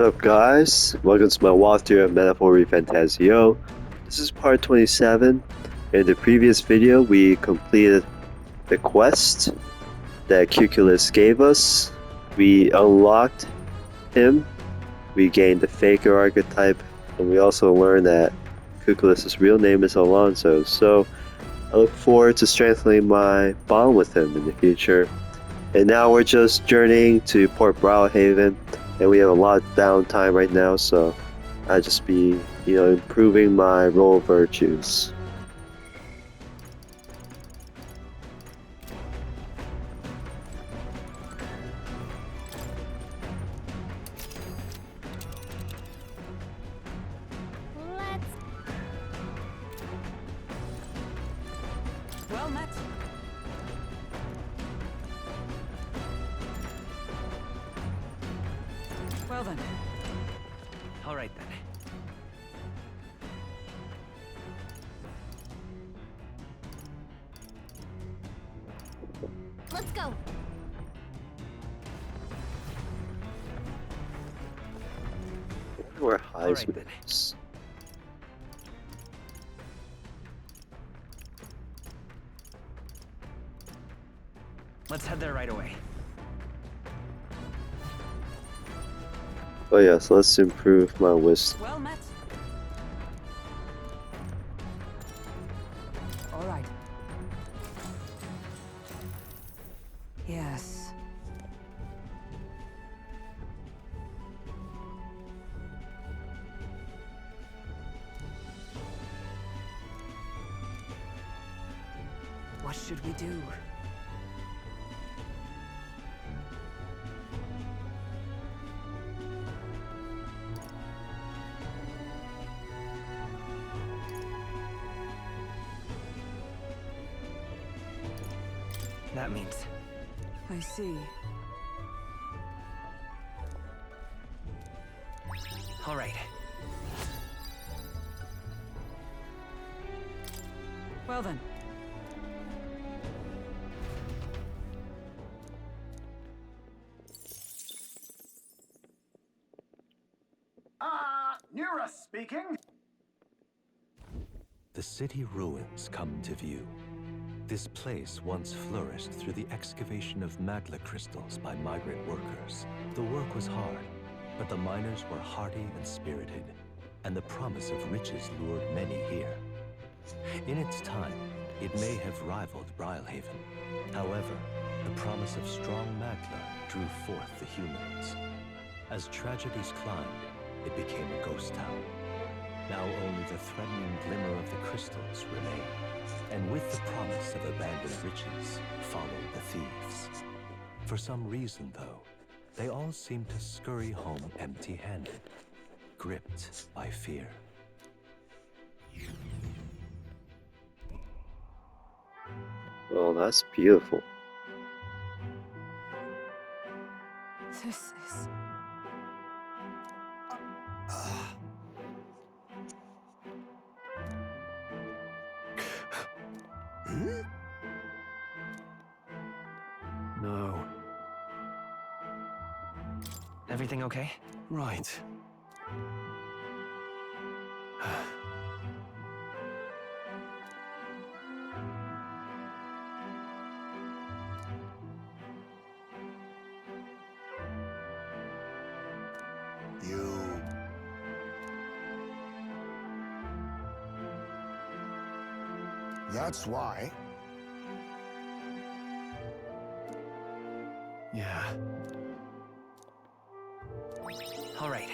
What's up, guys? Welcome to my walkthrough of Metaphor Fantasio. This is part 27. In the previous video, we completed the quest that Cuculus gave us. We unlocked him, we gained the Faker archetype, and we also learned that Cuculus's real name is Alonso. So I look forward to strengthening my bond with him in the future. And now we're just journeying to Port Brilehaven, and we have a lot of downtime right now, so I just be, improving my role virtues. Let's. Well met. Well then. All right then. Let's go. I wonder where Heisman then. is. Let's head there right away. Oh yeah, so let's improve my wisdom. Well met. All right. Yes. What should we do? That means I see. all right. Well then. Nura speaking. The city ruins come to view. This place once flourished through the excavation of magma crystals by migrant workers. The work was hard, but the miners were hardy and spirited, and the promise of riches lured many here. In its time, it may have rivaled Brilehaven. However, the promise of strong magma drew forth the humans. As tragedies climbed, it became a ghost town. Now only the threatening glimmer of the crystals remain. And with the promise of abandoned riches followed the thieves. For some reason, though, they all seem to scurry home empty-handed, gripped by fear. Oh, that's beautiful. This is. No. Everything okay? Right. You. That's why. Yeah. All right.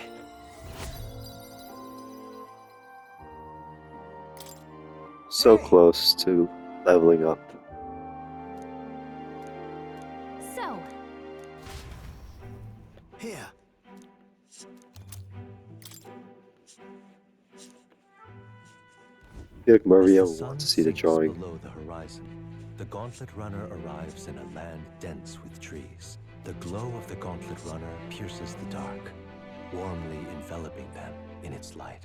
So Hey. close to leveling up. So. Here. I feel like Maria As the sun wants to see the sinks drawing. below the horizon, the Gauntlet Runner arrives in a land dense with trees. The glow of the Gauntlet Runner pierces the dark, warmly enveloping them in its light.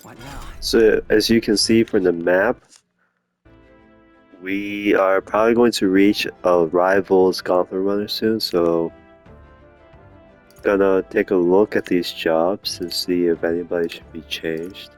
What now? So as you can see from the map, we are probably going to reach a rival's gauntlet runner soon, so gonna take a look at these jobs and see if anybody should be changed.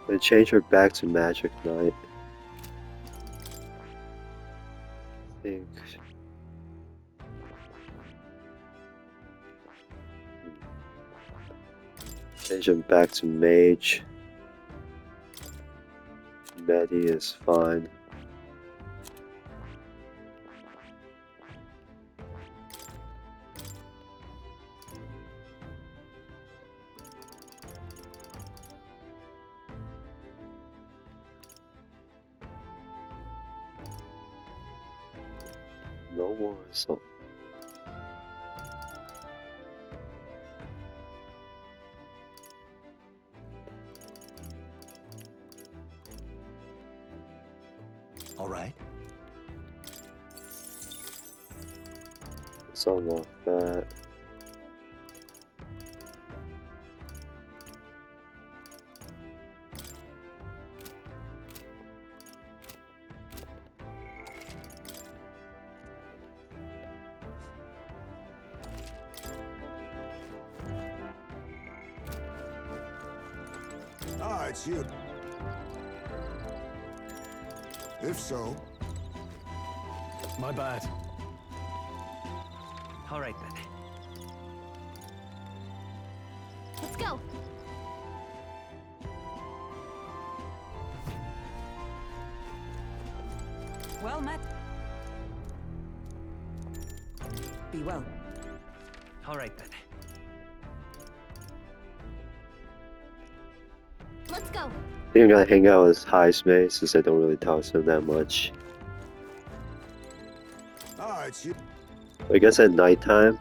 They change her back to Magic Knight. I think. Change him back to Mage. Medi is fine. No more result. All right. Let's unlock that. Ah, it's you. If so, My bad. All right then. Let's go. Well met. Be well. All right then. Let's go. I think I'm gonna hang out with Heismay since I don't really talk to him that much. ah, it's you. I guess at nighttime,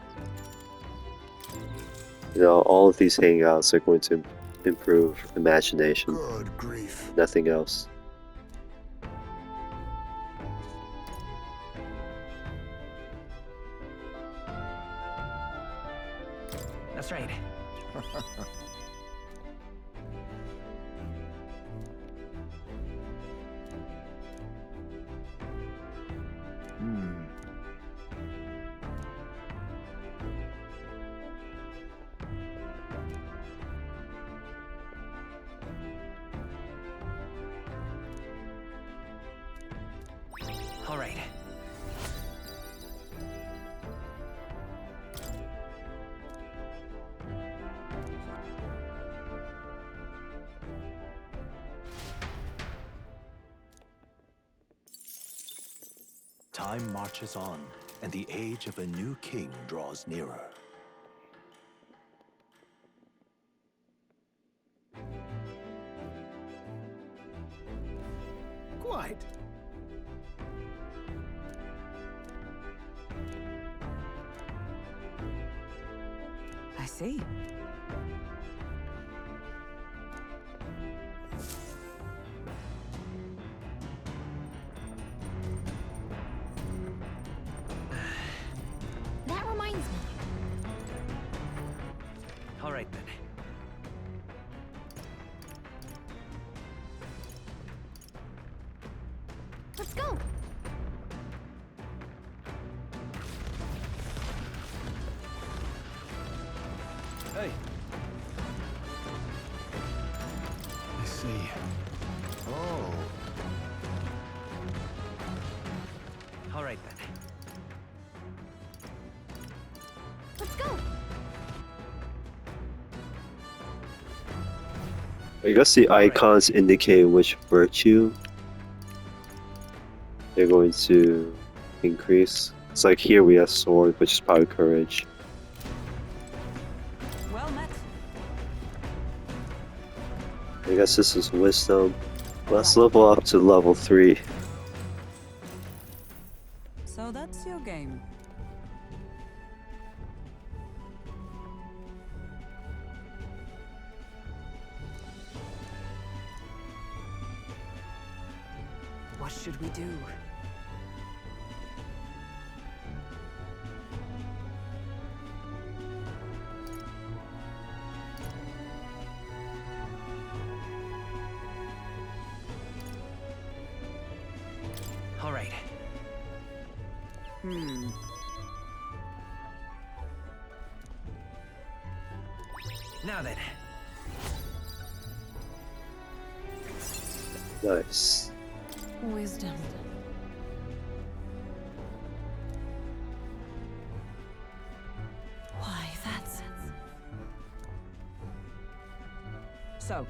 all of these hangouts are going to improve imagination, Good grief. nothing else. That's right. Hmm. All right. Time marches on, and the age of a new king draws nearer. Quite. I see. That reminds me. All right then. Let's go. Hey. I see. Oh, All right then. Let's go. I guess the icons indicate which virtue they're going to increase. It's like here we have sword, which is probably courage. Well met. I guess this is wisdom. Let's level up to level 3. So that's your game. should we do? All right. Now then. Nice. Wisdom. Why, that's... So.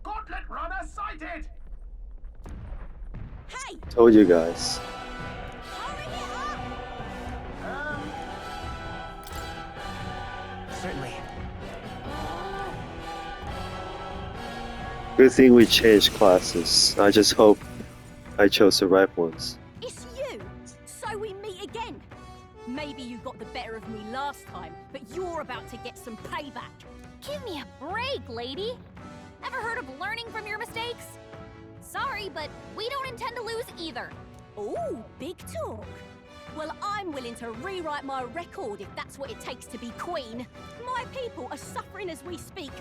Gauntlet runner sighted! Hey! Told you guys. Certainly. Good thing we changed classes. I just hope I chose the right ones. It's you! So we meet again! Maybe you got the better of me last time, but you're about to get some payback. Give me a break, lady. Ever heard of learning from your mistakes? Sorry, but we don't intend to lose either. Ooh, big talk. Well, I'm willing to rewrite my record if that's what it takes to be queen. My people are suffering as we speak.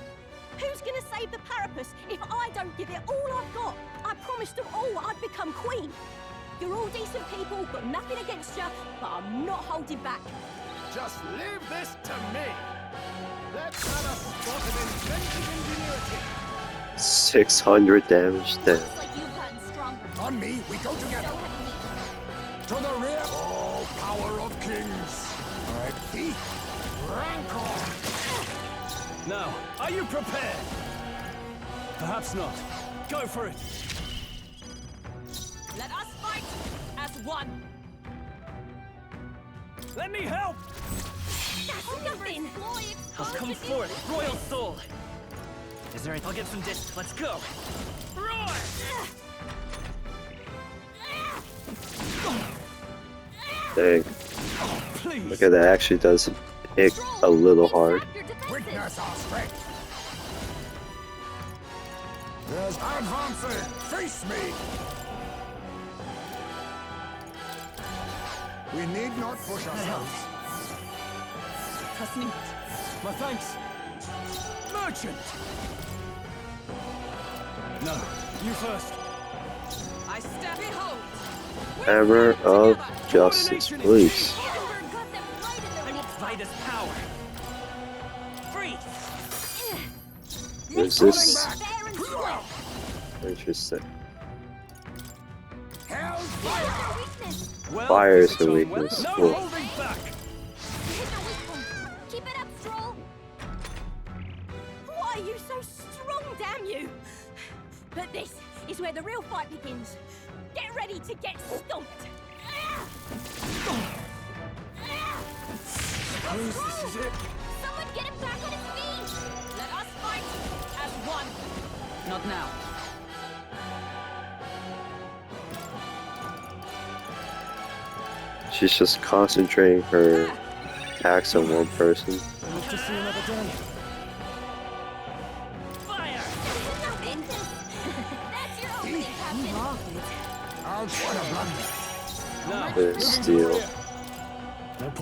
Who's gonna save the Parapus if I don't give it all I've got? I promised them all I'd become queen. You're all decent people, got nothing against you, but I'm not holding back. Just leave this to me. Let's have a spot of inventive ingenuity. 600 damage then. Looks like you've gotten stronger. On me, we go together. So have we. To the rear. All power of kings. Ready? Rancor. Now, are you prepared? Perhaps not. Go for it. Let us fight as one. Let me help! That's nothing. I'll come forth, royal soul. Is there? I'll get some disc. Let's go. Roar! Dang. Please. Look at that, actually does hit a little hard. Witness our strength. There's advancing. Face me. We need not push ourselves. Trust me. My thanks. Merchant. No, you first. I stab it home. Hammer of Justice, please. Amber got them right in I the will fight his power. Freeze! Is this fair and square. interesting? Hell's Here's their weakness. Well, Fire is its the own weakness. weapon. Cool. No holding back. Here's the weak one. Keep it up, Stroll. Why are you so strong, damn you? But this is where the real fight begins. Get ready to get stomped. Suppose this is it. Someone get him back on his feet. Let us fight as one. Not now. She's just concentrating her attacks on one person. Live to see another day. Fire! Nothing. That's your opening, Captain. I'll try a blunder. Now, Bit of moving to steel. the rear.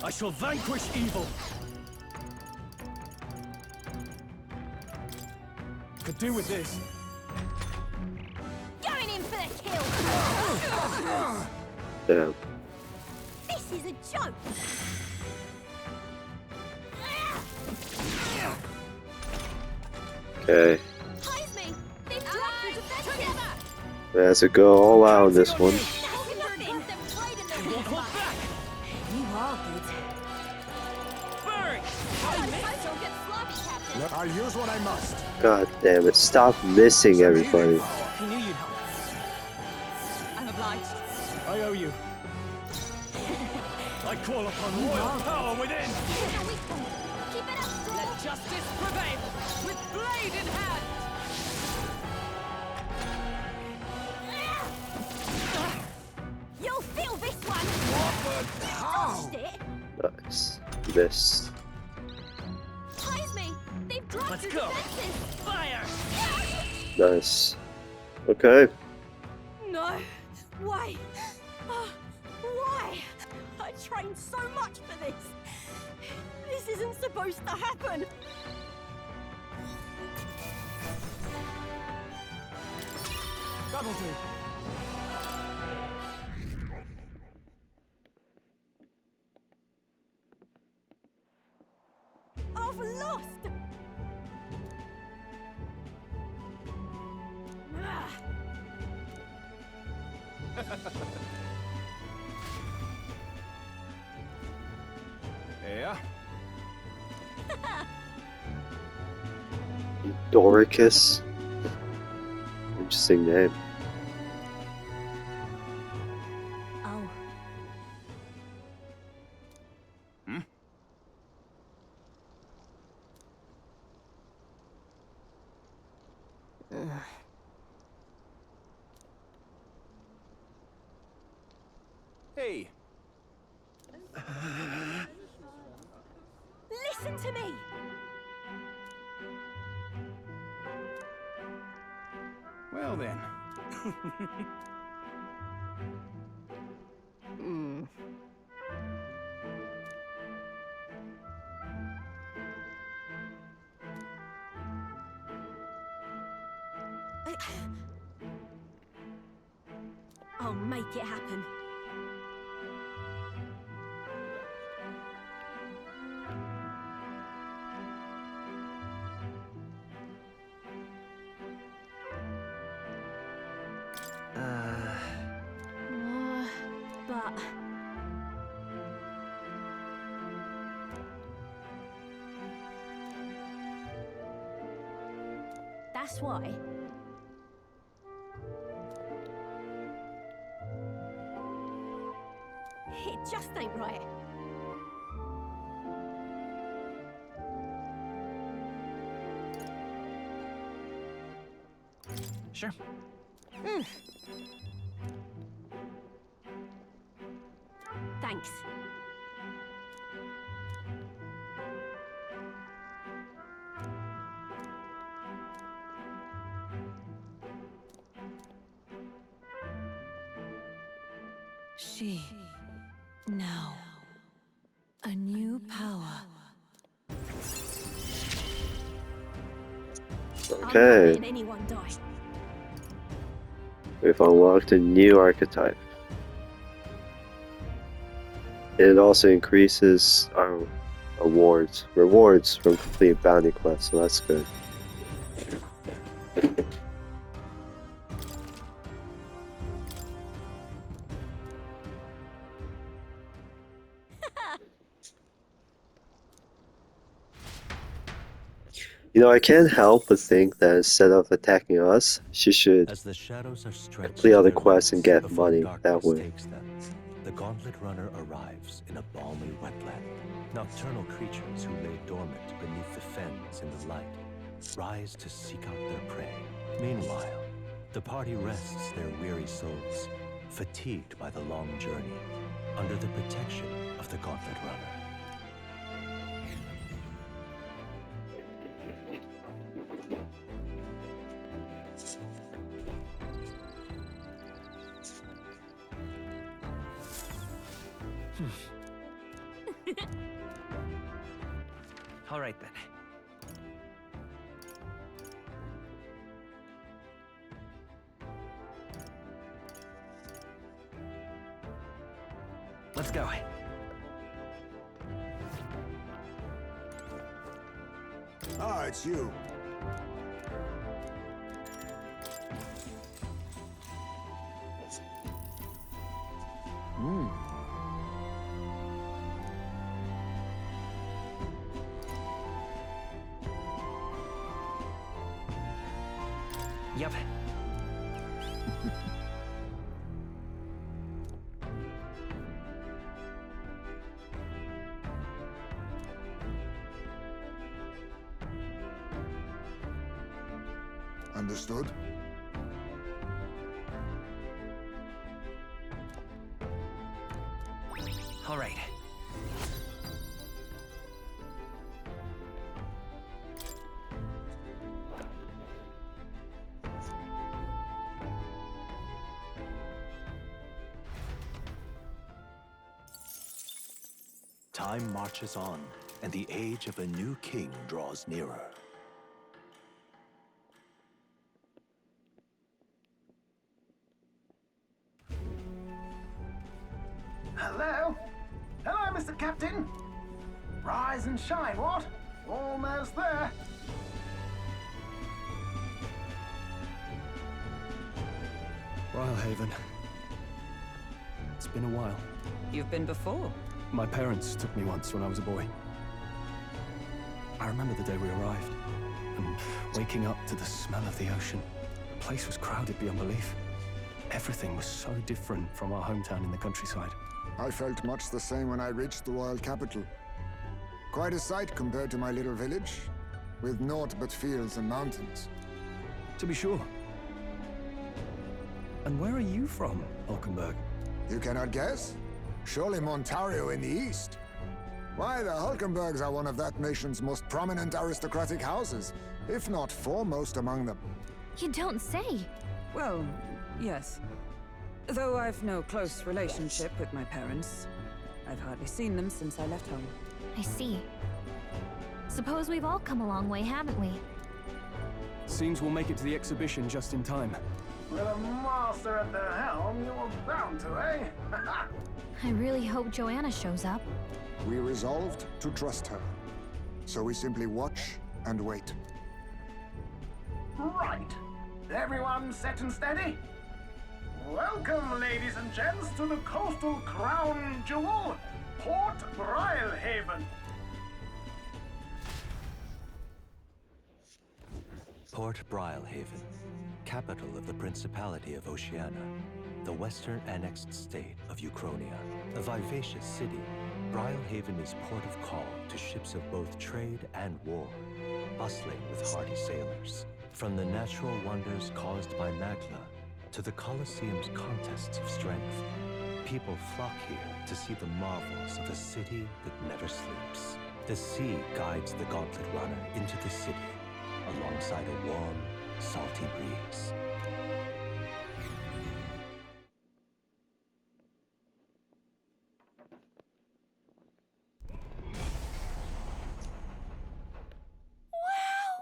I shall vanquish evil. Could do with this. Going in for the kill. Damn. This is a joke. Okay. Heisme, they've dropped your defenses. We have to go all out on this one. That's nothing. Them right in the Won't hold back! You are good. Burn! Don't get sloppy, Captain. Look, I'll use what I must. God damn it, stop missing everybody. He knew you'd help. I'm obliged. I owe you. I call upon royal power within. Here's the weak one. Keep it up, Stroll. Let justice prevail with blade in hand. You'll feel this one. Nice. This. Ties me! They've dropped Let's your go. defenses! Fire! Nice. Okay. No way. Why? I trained so much for this. This isn't supposed to happen. That'll do. I've lost. Ah. Yeah. Doricus. Interesting name. Oh. Hey. Listen to me. Well then. I'll make it happen. But that's why. It just ain't right. Sure. Thanks. She now a new power. I'm not Okay. letting anyone die. We've unlocked a new archetype. It also increases our rewards from complete bounty quests, so that's good. You know, I can't help but think that instead of attacking us, she should As the shadows are stretched complete to other their quests and limits get before money darkness that way. takes them, the Gauntlet Runner arrives in a balmy wetland. Nocturnal creatures who lay dormant beneath the fens in the light rise to seek out their prey. Meanwhile, the party rests their weary souls, fatigued by the long journey, under the protection of the Gauntlet Runner. All right then. Let's go. Ah, it's you. Yep. Understood? All right. Time marches on, and the age of a new king draws nearer. Hello? Hello, Mr. Captain. Rise and shine, what? Almost there. Brilehaven. It's been a while. You've been before. My parents took me once when I was a boy. I remember the day we arrived, and waking up to the smell of the ocean. The place was crowded beyond belief. Everything was so different from our hometown in the countryside. I felt much the same when I reached the royal capital. Quite a sight compared to my little village, with naught but fields and mountains. To be sure. And where are you from, Hulkenberg? You cannot guess? Surely Montario in the east. Why, the Hulkenbergs are one of that nation's most prominent aristocratic houses, if not foremost among them. You don't say. Well, yes. Though I've no close relationship with my parents. I've hardly seen them since I left home. I see. Suppose we've all come a long way, haven't we? Seems we'll make it to the exhibition just in time. With a master at the helm, you were bound to, eh? I really hope Joanna shows up. We resolved to trust her. So we simply watch and wait. Right. Everyone set and steady? Welcome, ladies and gents, to the coastal crown jewel, Port Brilehaven. Port Brilehaven, capital of the Principality of Oceania, the western annexed state of Uchronia. A vivacious city, Brilehaven is port of call to ships of both trade and war, bustling with hardy sailors. From the natural wonders caused by Magla to the Colosseum's contests of strength, people flock here to see the marvels of a city that never sleeps. The sea guides the gauntlet runner into the city, alongside a warm, salty breeze. Wow!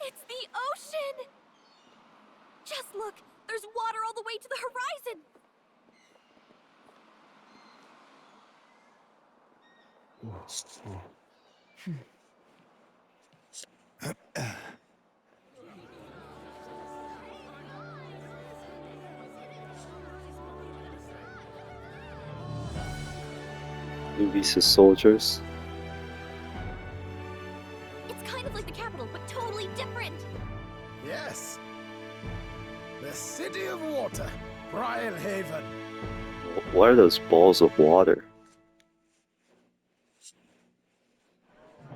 It's the ocean! Just look! There's water all the way to the horizon! Visa soldiers. It's kind of like the capital, but totally different! Yes. The city of water, Brilehaven. What are those balls of water?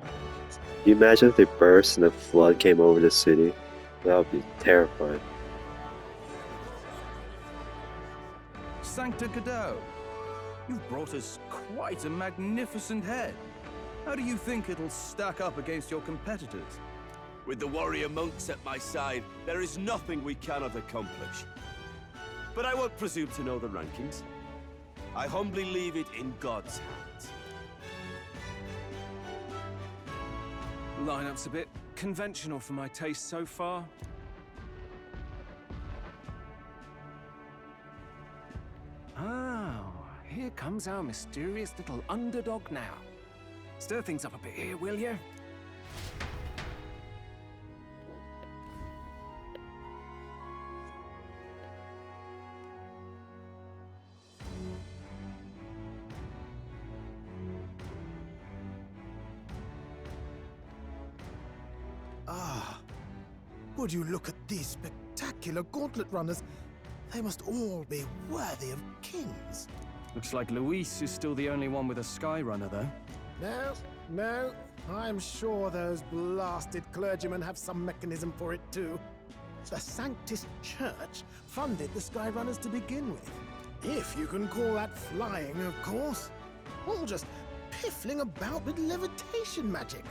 Can you imagine if they burst and a flood came over the city? That would be terrifying. Sancta Cadeau, you've brought us quite a magnificent head. How do you think it'll stack up against your competitors? With the warrior monks at my side, there is nothing we cannot accomplish. But I won't presume to know the rankings. I humbly leave it in God's hands. Lineup's a bit conventional for my taste so far. Oh, here comes our mysterious little underdog now. Stir things up a bit here, will you? Ah, would you look at these spectacular gauntlet runners? They must all be worthy of kings. Looks like Luis is still the only one with a Skyrunner, though. No, I'm sure those blasted clergymen have some mechanism for it too. The Sanctus Church funded the Skyrunners to begin with. If you can call that flying, of course. All just piffling about with levitation magic.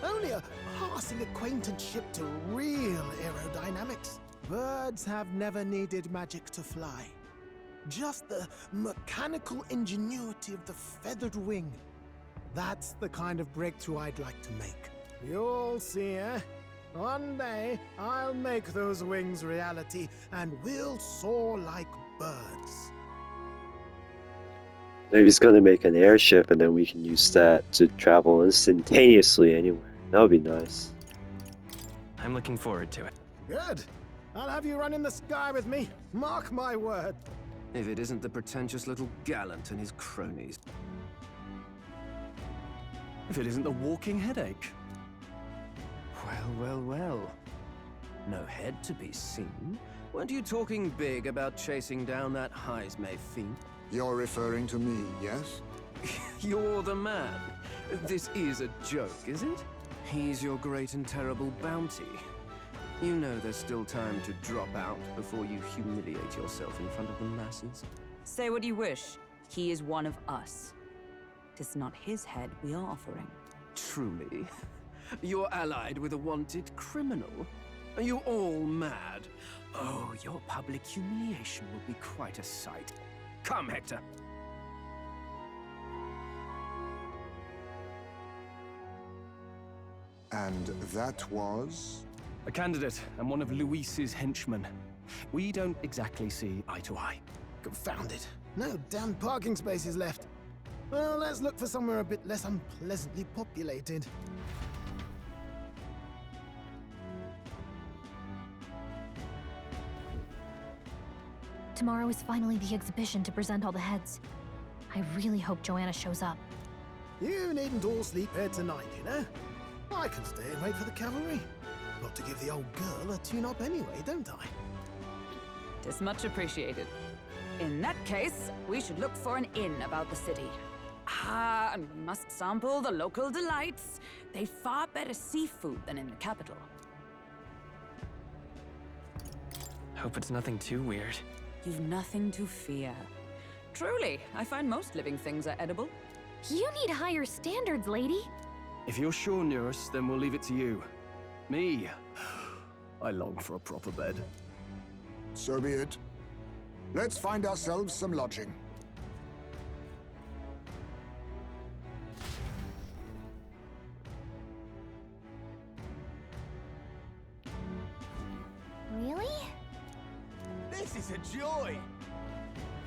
Only a passing acquaintanceship to real aerodynamics. Birds have never needed magic to fly. Just the mechanical ingenuity of the feathered wing. That's the kind of breakthrough I'd like to make. You'll see, eh? One day, I'll make those wings reality, and we'll soar like birds. Maybe he's gonna make an airship and then we can use that to travel instantaneously anywhere. That would be nice. I'm looking forward to it. Good. I'll have you run in the sky with me. Mark my word. If it isn't the pretentious little gallant and his cronies. If it isn't the walking headache. Well. No head to be seen. Weren't you talking big about chasing down that Heismay fiend? You're referring to me, yes? You're the man. This is a joke, is it? He's your great and terrible bounty. You know there's still time to drop out before you humiliate yourself in front of the masses. Say what you wish. He is one of us. 'Tis not his head we are offering. Truly? You're allied with a wanted criminal? Are you all mad? Oh, your public humiliation will be quite a sight. Come, Hector. And that was? A candidate and one of Luis's henchmen. We don't exactly see eye to eye. Confound it. No damn parking spaces left. Well, let's look for somewhere a bit less unpleasantly populated. Tomorrow is finally the exhibition to present all the heads. I really hope Joanna shows up. You needn't all sleep here tonight, you know? I can stay and wait for the cavalry. Got to give the old girl a tune-up anyway, don't I? 'Tis much appreciated. In that case, we should look for an inn about the city. And we must sample the local delights. They've far better seafood than in the capital. Hope it's nothing too weird. You've nothing to fear. Truly, I find most living things are edible. You need higher standards, lady. If you're sure, nurse, then we'll leave it to you. Me? I long for a proper bed. So be it. Let's find ourselves some lodging. Really? This is a joy!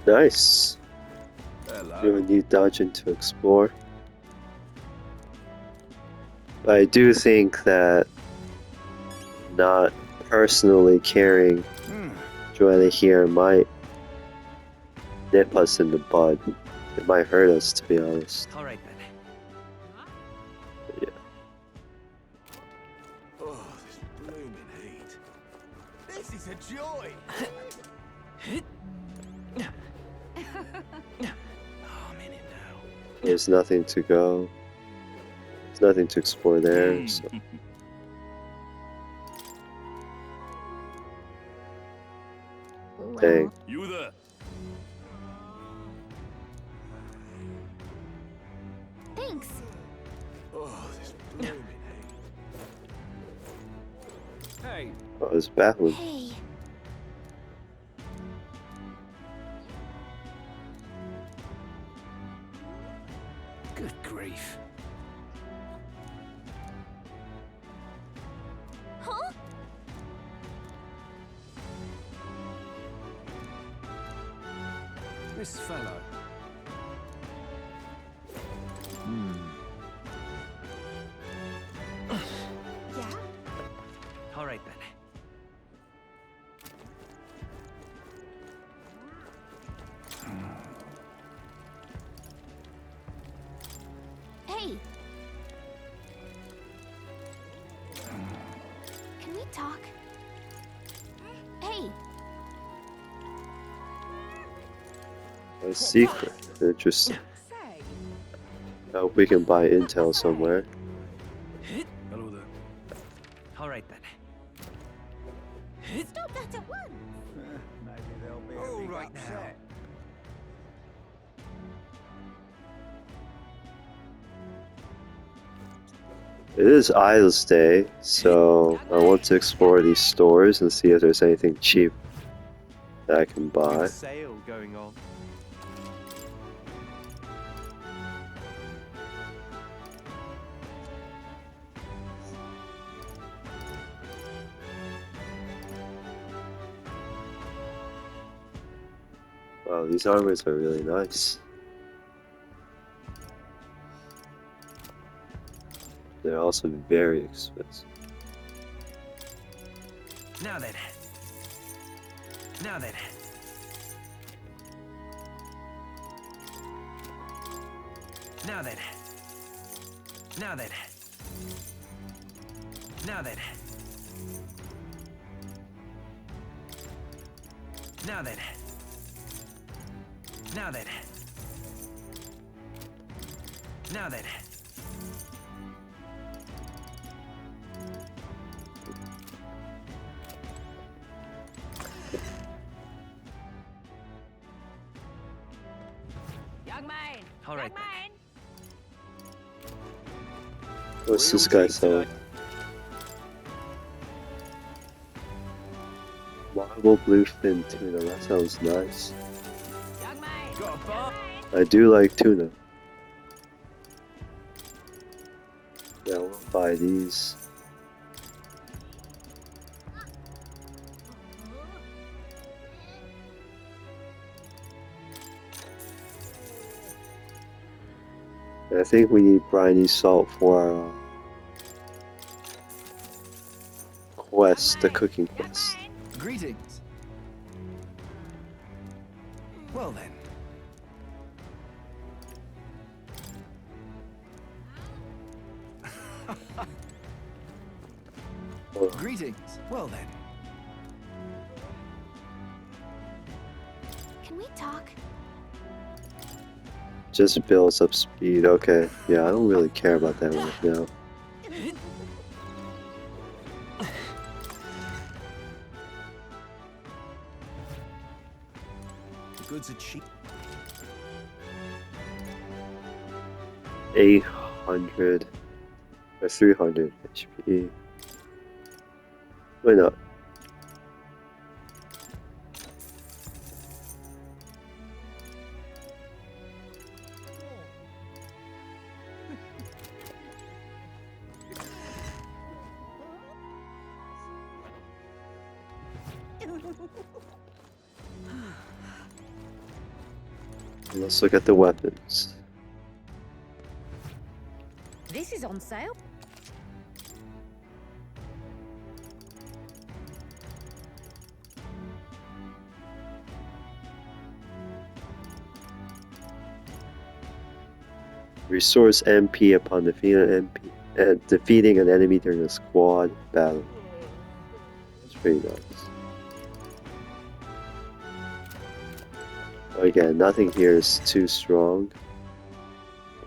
Nice. Hello. We have a new dungeon to explore. But I do think that not personally carrying Joanna here might nip us in the bud. It might hurt us, to be honest. All right then. But yeah. Oh, this blooming heat. This is a joy! I'm in it now. There's nothing to go. There's nothing to explore there, so. Dang. You there? Thanks. Oh, this blooming heat. Hey, Oh, it's baffling. Hey. Good grief. Huh? This fellow. Yeah? all right then. Hey. Can we talk? Hey. A secret. Interesting. Say, I hope we can buy intel somewhere. Hello there. All right then. Stop that at once. All right now. It is Isles Day, so I want to explore these stores and see if there's anything cheap that I can buy. Sale going going on. Wow, these armors are really nice. They're also very expensive. Now then. Now then. Now then. Now then. Now then. Now then. Now then. Now then. Young man! All right. Young man! What's this guy selling? Marble bluefin tuna, that sounds nice. Young man! Got a bar? I do like tuna. Yeah, we'll buy these. And I think we need briny salt for our quest, the cooking quest. Greetings. Well then. Greetings. Well then. Can we talk? Just builds up speed. Okay, yeah, I don't really care about that right now. The goods are cheap. 800 or 300 HP. Why not? Let's look at the weapons. This is on sale. Restores MP upon defeating an enemy during a squad battle. That's pretty nice. Again, nothing here is too strong.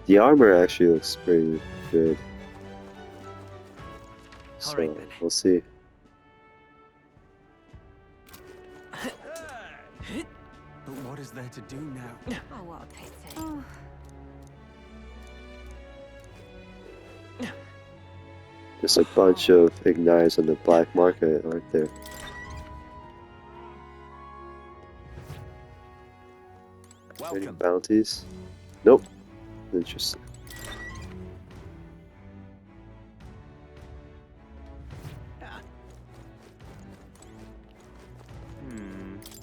The armor actually looks pretty good. So, Alright then. we'll see. But what is there to do now? Oh, what a pity. There's a bunch of igniters on the black market, aren't there? Any Welcome. bounties? Nope. Interesting.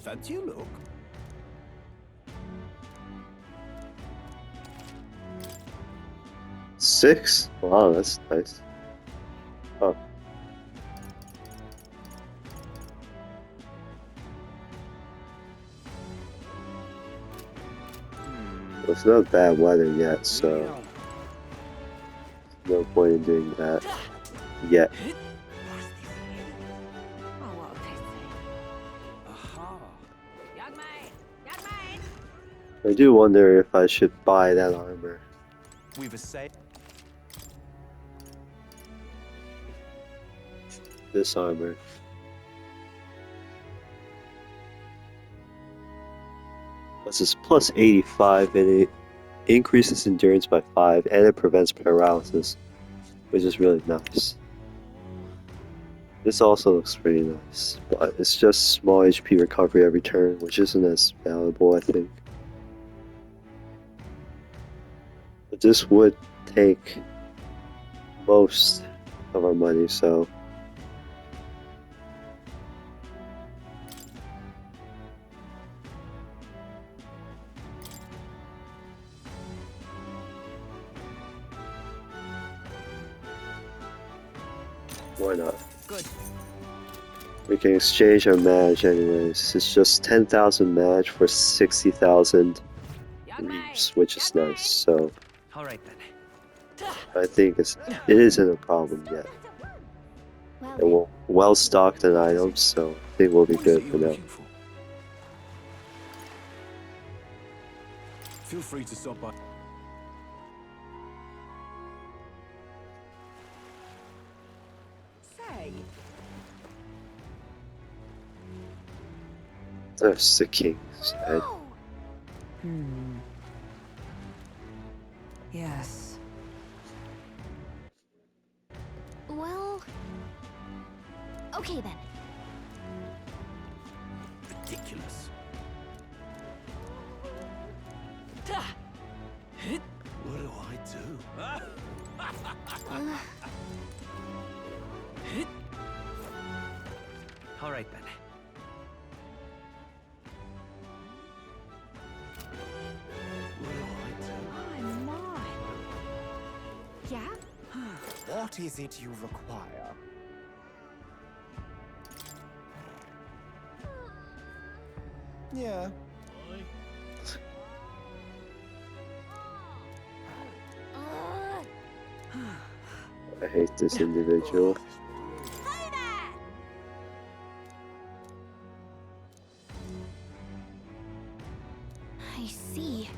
Fancy a look? Six? Wow, that's nice. Oh. Well, it's not bad weather yet, so no point in doing that yet. Oh, what a pity. Aha. Young man! Young man! I do wonder if I should buy that armor. We've a say. This armor. This is plus 85 and it increases endurance by 5 and it prevents paralysis, which is really nice. This also looks pretty nice, but it's just small HP recovery every turn, which isn't as valuable, I think. But this would take most of our money, so why not? Good. We can exchange our badge anyways. It's just 10,000 badge for 60,000 reefs, which is nice. So All right then. I think it isn't a problem yet. And we're well stocked in items, so I think we'll be What is good it for you're now. looking for? Feel free to stop by. Say, There's the king's head. Hmm. Yes. Well... Okay then. Ridiculous. What do I do? All right then. My, my. Yeah? What is it you require? Yeah. I hate this individual. Hey there! I see.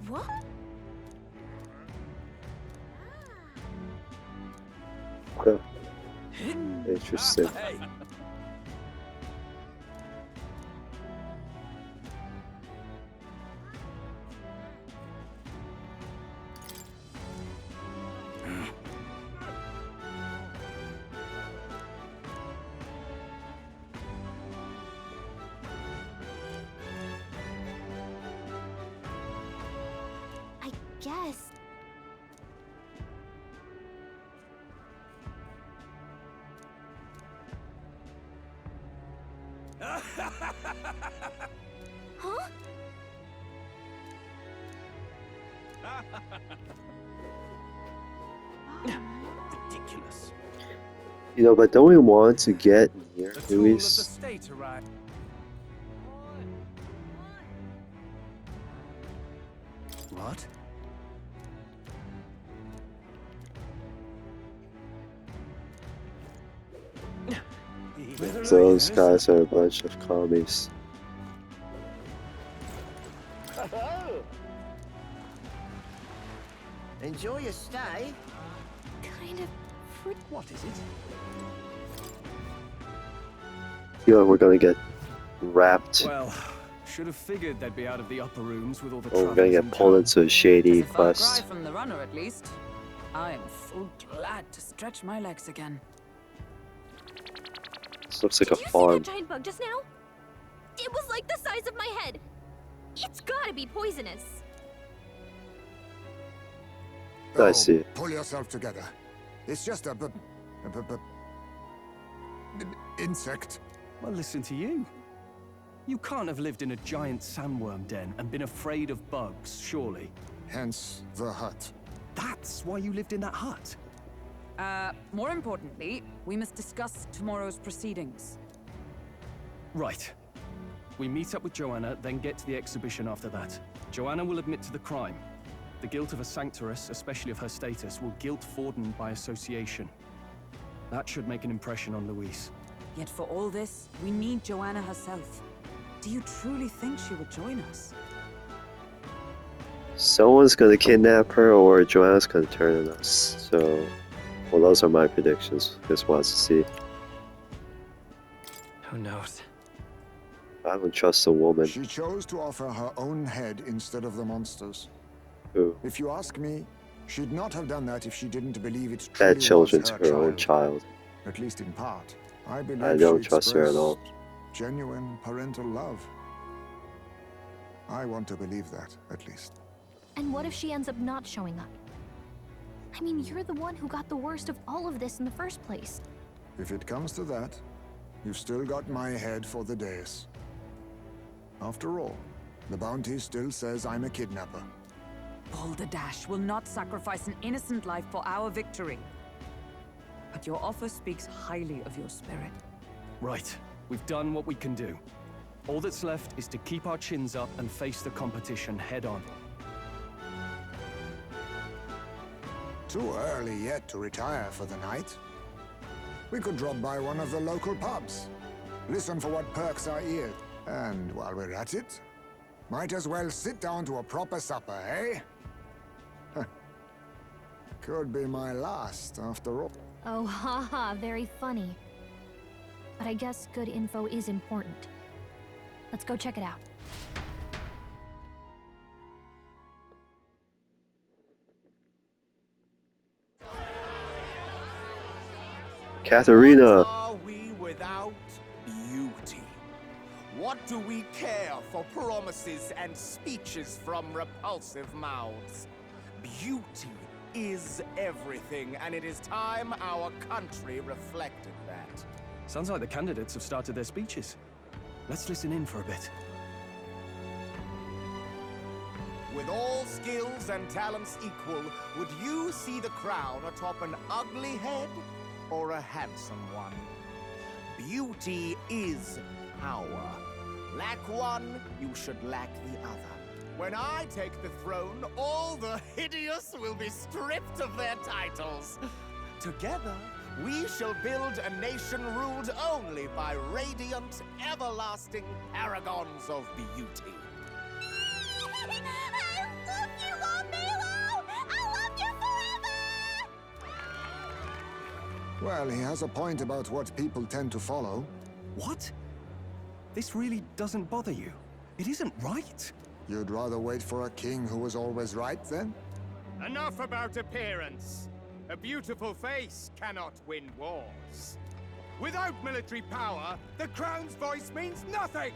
What? Huh. Interesting. Hey! I guess. Huh? Ridiculous. You know, but don't we want to get near The tool of the Luis? state arrived. What? Those guys are a bunch of commies. Enjoy your stay. Kind of What is it? You know, we're gonna get wrapped. Well, should have figured they'd be out of the upper rooms with all the Or we're gonna travelers get in pulled town. into a shady It's a far cry quest. from the runner, at least. I am full glad to stretch my legs again. This looks like Did a you see farm. that giant bug just now? It was like the size of my head. It's gotta be poisonous. I see. Pull yourself together. It's just a insect. Well, listen to you. You can't have lived in a giant sandworm den and been afraid of bugs, surely. Hence the hut. That's why you lived in that hut. More importantly, we must discuss tomorrow's proceedings. Right. We meet up with Joanna, then get to the exhibition after that. Joanna will admit to the crime. The guilt of a sanctoress, especially of her status, will guilt Forden by association. That should make an impression on Louise. Yet for all this, we need Joanna herself. Do you truly think she would join us? Someone's gonna kidnap her or Joanna's gonna turn on us. So, well, those are my predictions. Just wants to see. Who knows? I don't trust a woman. She chose to offer her own head instead of the monster's. Who? If you ask me, she'd not have done that if she didn't believe it truly That was children's her her own child. At least in part. I believe I don't she trust her at all. expressed genuine parental love. I want to believe that, at least. And what if she ends up not showing up? I mean, you're the one who got the worst of all of this in the first place. If it comes to that, you've still got my head for the dais. After all, the bounty still says I'm a kidnapper. Balderdash will not sacrifice an innocent life for our victory. But your offer speaks highly of your spirit. Right. We've done what we can do. All that's left is to keep our chins up and face the competition head on. Too early yet to retire for the night. We could drop by one of the local pubs. Listen for what perks our ears. And while we're at it, might as well sit down to a proper supper, eh? Could be my last, after all. Oh, haha, very funny. But I guess good info is important. Let's go check it out. Katharina! What are we without beauty? What do we care for promises and speeches from repulsive mouths? Beauty is everything, and it is time our country reflected that. Sounds like the candidates have started their speeches. Let's listen in for a bit. With all skills and talents equal, would you see the crown atop an ugly head or a handsome one? Beauty is power. Lack one, you should lack the other. When I take the throne, all the hideous will be stripped of their titles. Together, we shall build a nation ruled only by radiant, everlasting paragons of beauty. I love you, Lord Milo! I love you forever! Well, he has a point about what people tend to follow. What? This really doesn't bother you? It isn't right? You'd rather wait for a king who was always right, then? Enough about appearance. A beautiful face cannot win wars. Without military power, the crown's voice means nothing!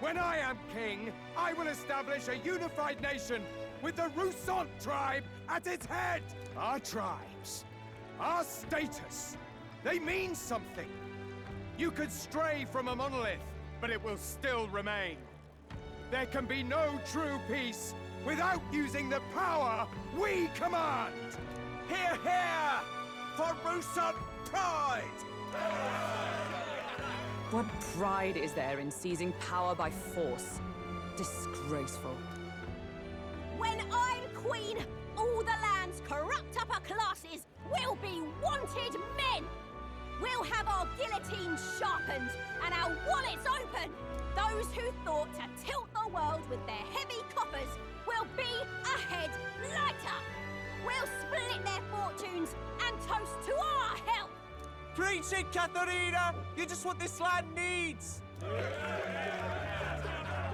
When I am king, I will establish a unified nation with the Roussant tribe at its head! Our tribes, our status, they mean something. You could stray from a monolith, but it will still remain. There can be no true peace without using the power we command! Hear, hear! For Roussant pride! What pride is there in seizing power by force? Disgraceful. When I'm queen, all the land's corrupt upper classes will be wanted men! We'll have our guillotines sharpened and our wallets open! Those who thought to tilt the world with their heavy coffers will be a head lighter! We'll split their fortunes and toast to our help! Preach it, Katharina! You're just what this land needs!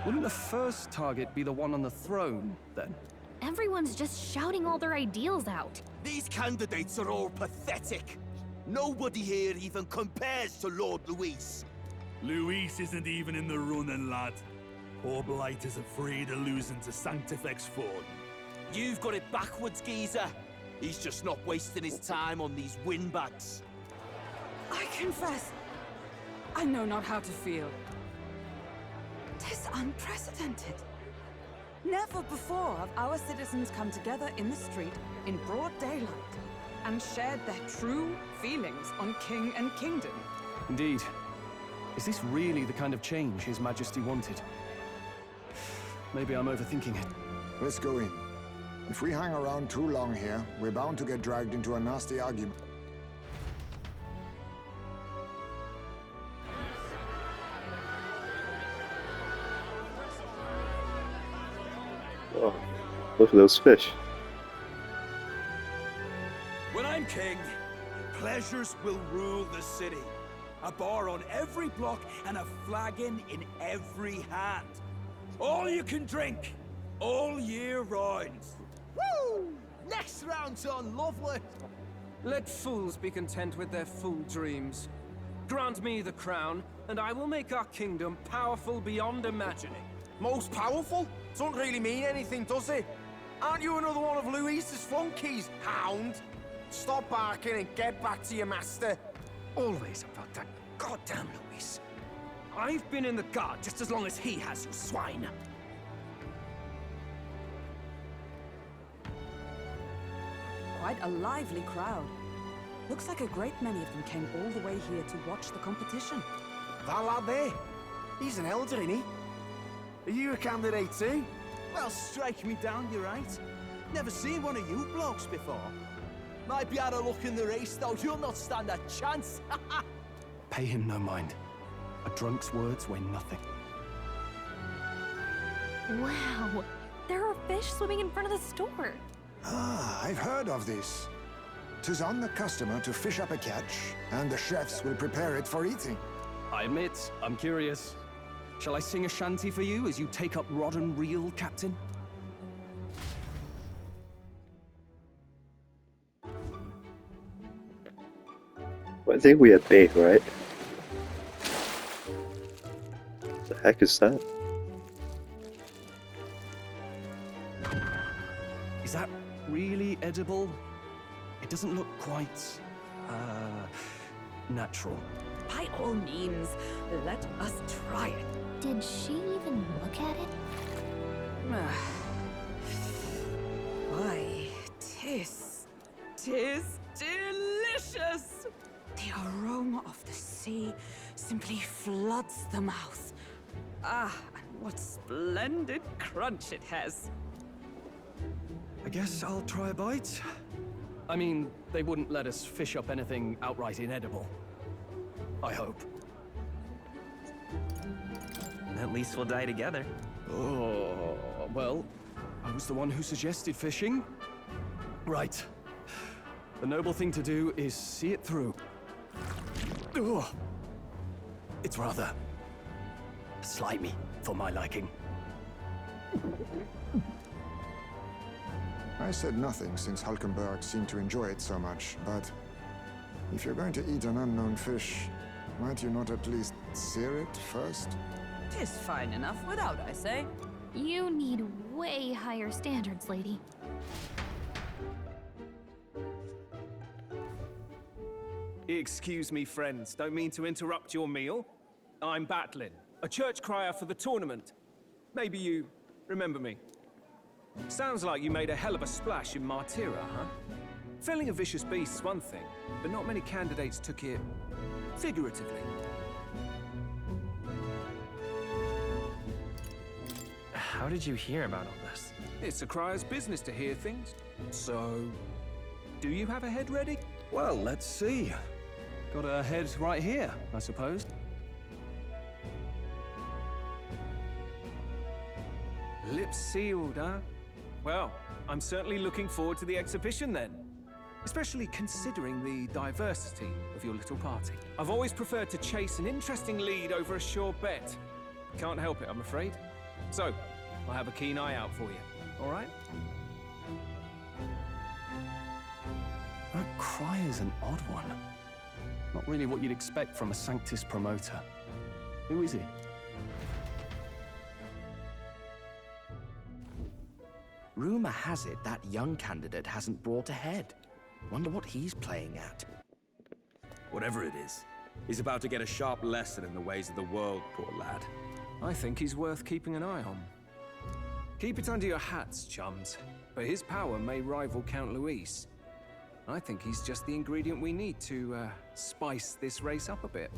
Wouldn't the first target be the one on the throne, then? Everyone's just shouting all their ideals out. These candidates are all pathetic. Nobody here even compares to Lord Luis. Luis isn't even in the running, lad. Poor Blight is afraid of losing to Sanctifex Ford. You've got it backwards, geezer. He's just not wasting his time on these windbags. I confess, I know not how to feel. 'Tis unprecedented. Never before have our citizens come together in the street in broad daylight and shared their true feelings on king and kingdom. Indeed. Is this really the kind of change His Majesty wanted? Maybe I'm overthinking it. Let's go in. If we hang around too long here, we're bound to get dragged into a nasty argument. Oh, look at those fish. When I'm king, pleasures will rule the city. A bar on every block and a flagon in every hand. All you can drink, all year round. Woo! Next round's on, lovely. Let fools be content with their fool dreams. Grant me the crown, and I will make our kingdom powerful beyond imagining. Most powerful? Doesn't really mean anything, does it? Aren't you another one of Luis's flunkies, hound? Stop barking and get back to your master. Always about that goddamn Luis. I've been in the guard just as long as he has, you swine. Quite a lively crowd. Looks like a great many of them came all the way here to watch the competition. That lad there, he's an elder, ain't he? Are you a candidate too? Well, strike me down, you're right. Never seen one of you blokes before. Might be out of luck in the race, though. You'll not stand a chance. Pay him no mind. A drunk's words weigh nothing. Wow, there are fish swimming in front of the store. Ah, I've heard of this. 'Tis on the customer to fish up a catch, and the chefs will prepare it for eating. I admit, I'm curious. Shall I sing a shanty for you as you take up rod and reel, Captain? Well, I think we have bait, right? The heck is that? Is that really edible? It doesn't look quite, natural. By all means, let us try it. Did she even look at it? Why, tis delicious! The aroma of the sea simply floods the mouth. Ah, and what splendid crunch it has. I guess I'll try a bite. I mean, they wouldn't let us fish up anything outright inedible. I hope. At least we'll die together. Oh, well, I was the one who suggested fishing. Right. The noble thing to do is see it through. Ugh. It's rather slimy for my liking. I said nothing since Hulkenberg seemed to enjoy it so much, but if you're going to eat an unknown fish, might you not at least sear it first? 'Tis fine enough without, I say. You need way higher standards, lady. Excuse me, friends. Don't mean to interrupt your meal. I'm Batlin, a church crier for the tournament. Maybe you remember me. Sounds like you made a hell of a splash in Martyra, huh? Felling a vicious beast's one thing, but not many candidates took it figuratively. How did you hear about all this? It's a crier's business to hear things. So, do you have a head ready? Well, let's see. Got a head right here, I suppose. Lips sealed, huh? Well, I'm certainly looking forward to the exhibition then. Especially considering the diversity of your little party. I've always preferred to chase an interesting lead over a sure bet. Can't help it, I'm afraid. So, I'll have a keen eye out for you, all right? That crier's an odd one. Not really what you'd expect from a Sanctus promoter. Who is he? Rumor has it that young candidate hasn't brought ahead. Wonder what he's playing at. Whatever it is, he's about to get a sharp lesson in the ways of the world, poor lad. I think he's worth keeping an eye on. Keep it under your hats, chums. But his power may rival Count Luis. I think he's just the ingredient we need to, spice this race up a bit.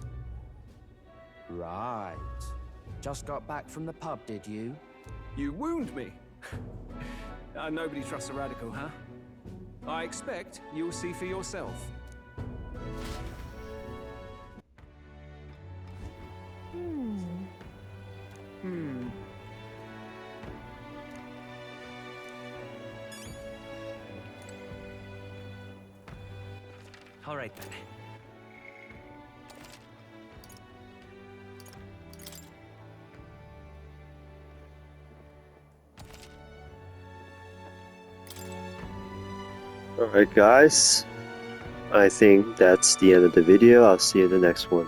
Right. Just got back from the pub, did you? You wound me! Nobody trusts a radical, huh? I expect you'll see for yourself. All right, then. Alright guys, I think that's the end of the video. I'll see you in the next one.